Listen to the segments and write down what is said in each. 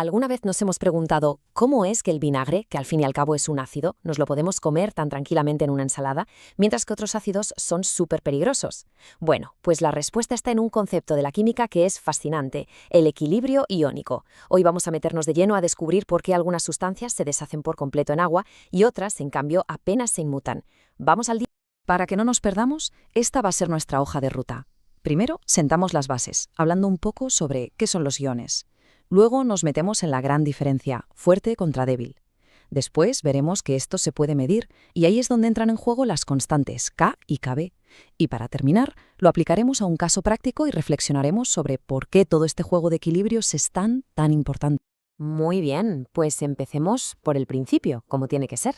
¿Alguna vez nos hemos preguntado cómo es que el vinagre, que al fin y al cabo es un ácido, nos lo podemos comer tan tranquilamente en una ensalada, mientras que otros ácidos son súper peligrosos? Bueno, pues la respuesta está en un concepto de la química que es fascinante, el equilibrio iónico. Hoy vamos a meternos de lleno a descubrir por qué algunas sustancias se deshacen por completo en agua y otras, en cambio, apenas se inmutan. Vamos al día. Para que no nos perdamos, esta va a ser nuestra hoja de ruta. Primero, sentamos las bases, hablando un poco sobre qué son los iones. Luego nos metemos en la gran diferencia, fuerte contra débil. Después veremos que esto se puede medir, y ahí es donde entran en juego las constantes K y Kb. Y para terminar, lo aplicaremos a un caso práctico y reflexionaremos sobre por qué todo este juego de equilibrios es tan importante. Muy bien, pues empecemos por el principio, como tiene que ser.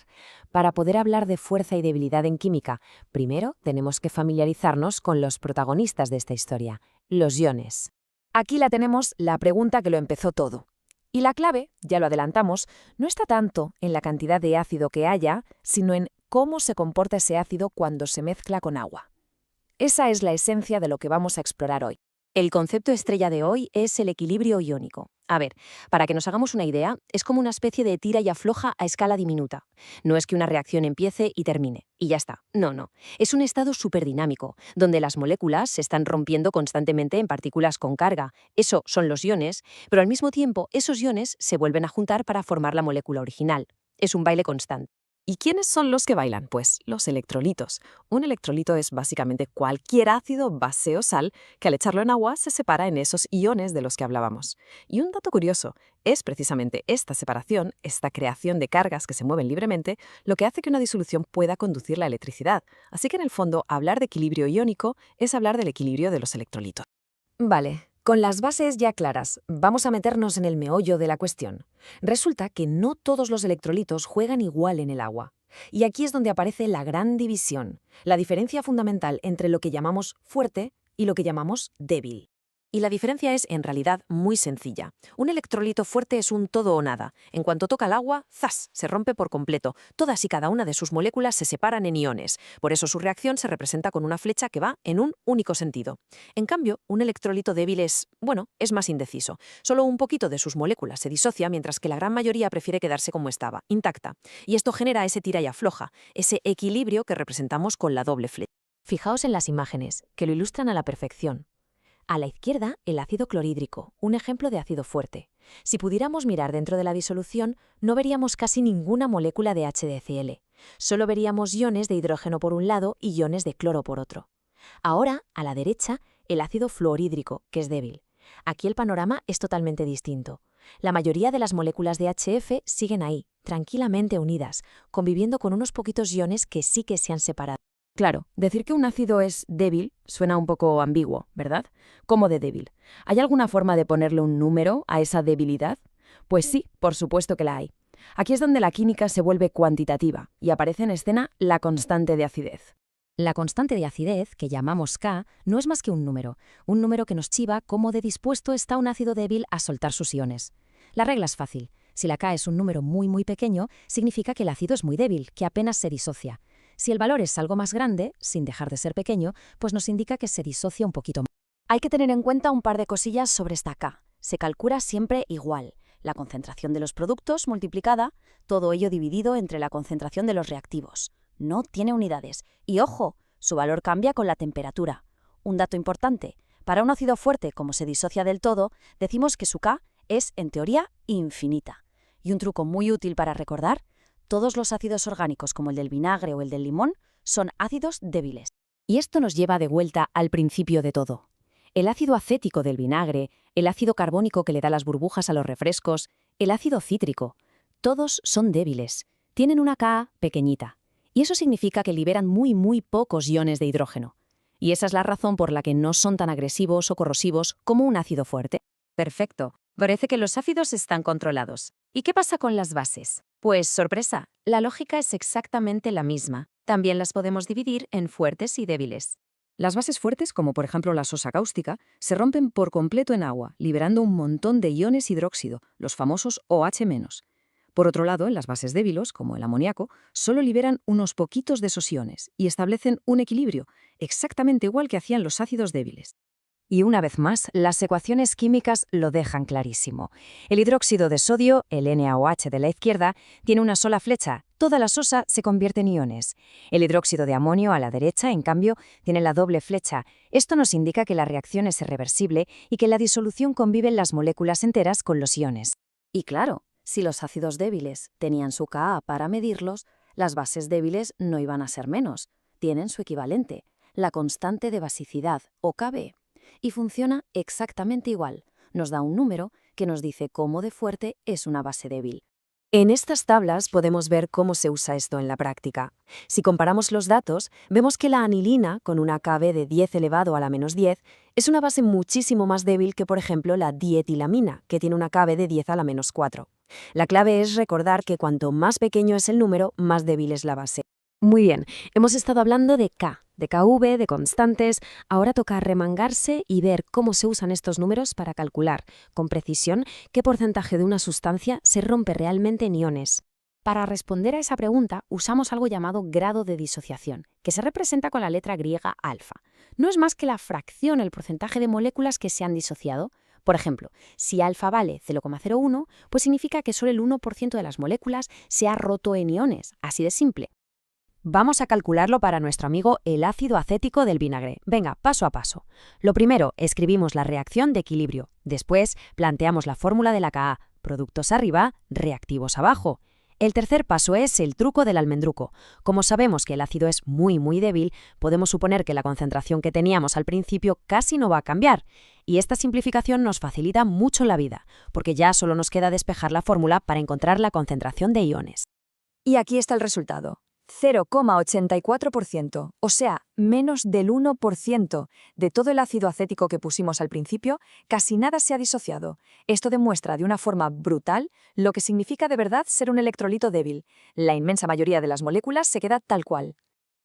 Para poder hablar de fuerza y debilidad en química, primero tenemos que familiarizarnos con los protagonistas de esta historia, los iones. Aquí la tenemos, la pregunta que lo empezó todo. Y la clave, ya lo adelantamos, no está tanto en la cantidad de ácido que haya, sino en cómo se comporta ese ácido cuando se mezcla con agua. Esa es la esencia de lo que vamos a explorar hoy. El concepto estrella de hoy es el equilibrio iónico. A ver, para que nos hagamos una idea, es como una especie de tira y afloja a escala diminuta. No es que una reacción empiece y termine, y ya está. No. Es un estado superdinámico, donde las moléculas se están rompiendo constantemente en partículas con carga. Eso son los iones, pero al mismo tiempo esos iones se vuelven a juntar para formar la molécula original. Es un baile constante. ¿Y quiénes son los que bailan? Pues los electrolitos. Un electrolito es básicamente cualquier ácido, base o sal que al echarlo en agua se separa en esos iones de los que hablábamos. Y un dato curioso, es precisamente esta separación, esta creación de cargas que se mueven libremente, lo que hace que una disolución pueda conducir la electricidad. Así que en el fondo, hablar de equilibrio iónico es hablar del equilibrio de los electrolitos. Vale, con las bases ya claras, vamos a meternos en el meollo de la cuestión. Resulta que no todos los electrolitos juegan igual en el agua. Y aquí es donde aparece la gran división, la diferencia fundamental entre lo que llamamos fuerte y lo que llamamos débil. Y la diferencia es, en realidad, muy sencilla. Un electrolito fuerte es un todo o nada. En cuanto toca el agua, ¡zas!, se rompe por completo. Todas y cada una de sus moléculas se separan en iones. Por eso su reacción se representa con una flecha que va en un único sentido. En cambio, un electrolito débil es más indeciso. Solo un poquito de sus moléculas se disocia, mientras que la gran mayoría prefiere quedarse como estaba, intacta. Y esto genera ese tira y afloja, ese equilibrio que representamos con la doble flecha. Fijaos en las imágenes, que lo ilustran a la perfección. A la izquierda, el ácido clorhídrico, un ejemplo de ácido fuerte. Si pudiéramos mirar dentro de la disolución, no veríamos casi ninguna molécula de HCl. Solo veríamos iones de hidrógeno por un lado y iones de cloro por otro. Ahora, a la derecha, el ácido fluorhídrico, que es débil. Aquí el panorama es totalmente distinto. La mayoría de las moléculas de HF siguen ahí, tranquilamente unidas, conviviendo con unos poquitos iones que sí que se han separado. Claro, decir que un ácido es débil suena un poco ambiguo, ¿verdad? ¿Cómo de débil? ¿Hay alguna forma de ponerle un número a esa debilidad? Pues sí, por supuesto que la hay. Aquí es donde la química se vuelve cuantitativa y aparece en escena la constante de acidez. La constante de acidez, que llamamos K, no es más que un número que nos chiva cómo de dispuesto está un ácido débil a soltar sus iones. La regla es fácil. Si la K es un número muy pequeño, significa que el ácido es muy débil, que apenas se disocia. Si el valor es algo más grande, sin dejar de ser pequeño, pues nos indica que se disocia un poquito más. Hay que tener en cuenta un par de cosillas sobre esta K. Se calcula siempre igual. La concentración de los productos multiplicada, todo ello dividido entre la concentración de los reactivos. No tiene unidades. Y ojo, su valor cambia con la temperatura. Un dato importante, para un ácido fuerte como se disocia del todo, decimos que su K es, en teoría, infinita. Y un truco muy útil para recordar: todos los ácidos orgánicos, como el del vinagre o el del limón, son ácidos débiles. Y esto nos lleva de vuelta al principio de todo. El ácido acético del vinagre, el ácido carbónico que le da las burbujas a los refrescos, el ácido cítrico, todos son débiles. Tienen una Ka pequeñita. Y eso significa que liberan muy pocos iones de hidrógeno. Y esa es la razón por la que no son tan agresivos o corrosivos como un ácido fuerte. Perfecto. Parece que los ácidos están controlados. ¿Y qué pasa con las bases? Pues, sorpresa, la lógica es exactamente la misma. También las podemos dividir en fuertes y débiles. Las bases fuertes, como por ejemplo la sosa cáustica, se rompen por completo en agua, liberando un montón de iones hidróxido, los famosos OH-. Por otro lado, en las bases débiles, como el amoníaco, solo liberan unos poquitos de esos iones y establecen un equilibrio, exactamente igual que hacían los ácidos débiles. Y una vez más, las ecuaciones químicas lo dejan clarísimo. El hidróxido de sodio, el NaOH de la izquierda, tiene una sola flecha. Toda la sosa se convierte en iones. El hidróxido de amonio a la derecha, en cambio, tiene la doble flecha. Esto nos indica que la reacción es irreversible y que en la disolución conviven las moléculas enteras con los iones. Y claro, si los ácidos débiles tenían su Ka para medirlos, las bases débiles no iban a ser menos. Tienen su equivalente, la constante de basicidad, o Kb. Y funciona exactamente igual. Nos da un número que nos dice cómo de fuerte es una base débil. En estas tablas podemos ver cómo se usa esto en la práctica. Si comparamos los datos, vemos que la anilina, con una Kb de 10 elevado a la menos 10, es una base muchísimo más débil que, por ejemplo, la dietilamina, que tiene una Kb de 10 a la menos 4. La clave es recordar que cuanto más pequeño es el número, más débil es la base. Muy bien, hemos estado hablando de K, de Kv, de constantes. Ahora toca remangarse y ver cómo se usan estos números para calcular, con precisión, qué porcentaje de una sustancia se rompe realmente en iones. Para responder a esa pregunta, usamos algo llamado grado de disociación, que se representa con la letra griega alfa. No es más que la fracción, el porcentaje de moléculas que se han disociado. Por ejemplo, si alfa vale 0,01, pues significa que solo el 1% de las moléculas se ha roto en iones, así de simple. Vamos a calcularlo para nuestro amigo el ácido acético del vinagre. Venga, paso a paso. Lo primero, escribimos la reacción de equilibrio. Después, planteamos la fórmula de la Ka. Productos arriba, reactivos abajo. El tercer paso es el truco del almendruco. Como sabemos que el ácido es muy débil, podemos suponer que la concentración que teníamos al principio casi no va a cambiar. Y esta simplificación nos facilita mucho la vida, porque ya solo nos queda despejar la fórmula para encontrar la concentración de iones. Y aquí está el resultado. 0,84%, o sea, menos del 1% de todo el ácido acético que pusimos al principio, casi nada se ha disociado. Esto demuestra de una forma brutal lo que significa de verdad ser un electrolito débil. La inmensa mayoría de las moléculas se queda tal cual.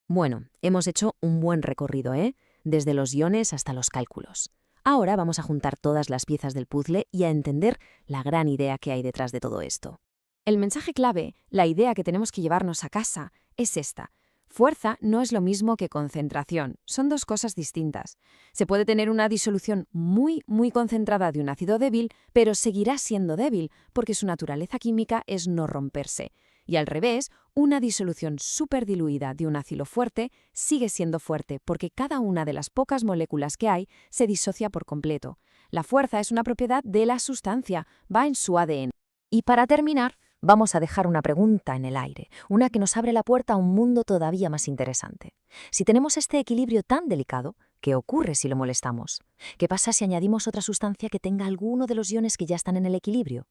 Bueno, hemos hecho un buen recorrido, ¿eh? Desde los iones hasta los cálculos. Ahora vamos a juntar todas las piezas del puzzle y a entender la gran idea que hay detrás de todo esto. El mensaje clave, la idea que tenemos que llevarnos a casa, es esta. Fuerza no es lo mismo que concentración, son dos cosas distintas. Se puede tener una disolución muy concentrada de un ácido débil, pero seguirá siendo débil, porque su naturaleza química es no romperse. Y al revés, una disolución súper diluida de un ácido fuerte sigue siendo fuerte, porque cada una de las pocas moléculas que hay se disocia por completo. La fuerza es una propiedad de la sustancia, va en su ADN. Y para terminar, vamos a dejar una pregunta en el aire, una que nos abre la puerta a un mundo todavía más interesante. Si tenemos este equilibrio tan delicado, ¿qué ocurre si lo molestamos? ¿Qué pasa si añadimos otra sustancia que tenga alguno de los iones que ya están en el equilibrio?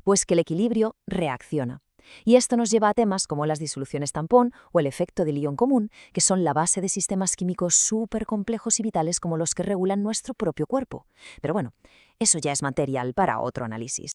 Pues que el equilibrio reacciona. Y esto nos lleva a temas como las disoluciones tampón o el efecto del ion común, que son la base de sistemas químicos súper complejos y vitales como los que regulan nuestro propio cuerpo. Pero bueno, eso ya es material para otro análisis.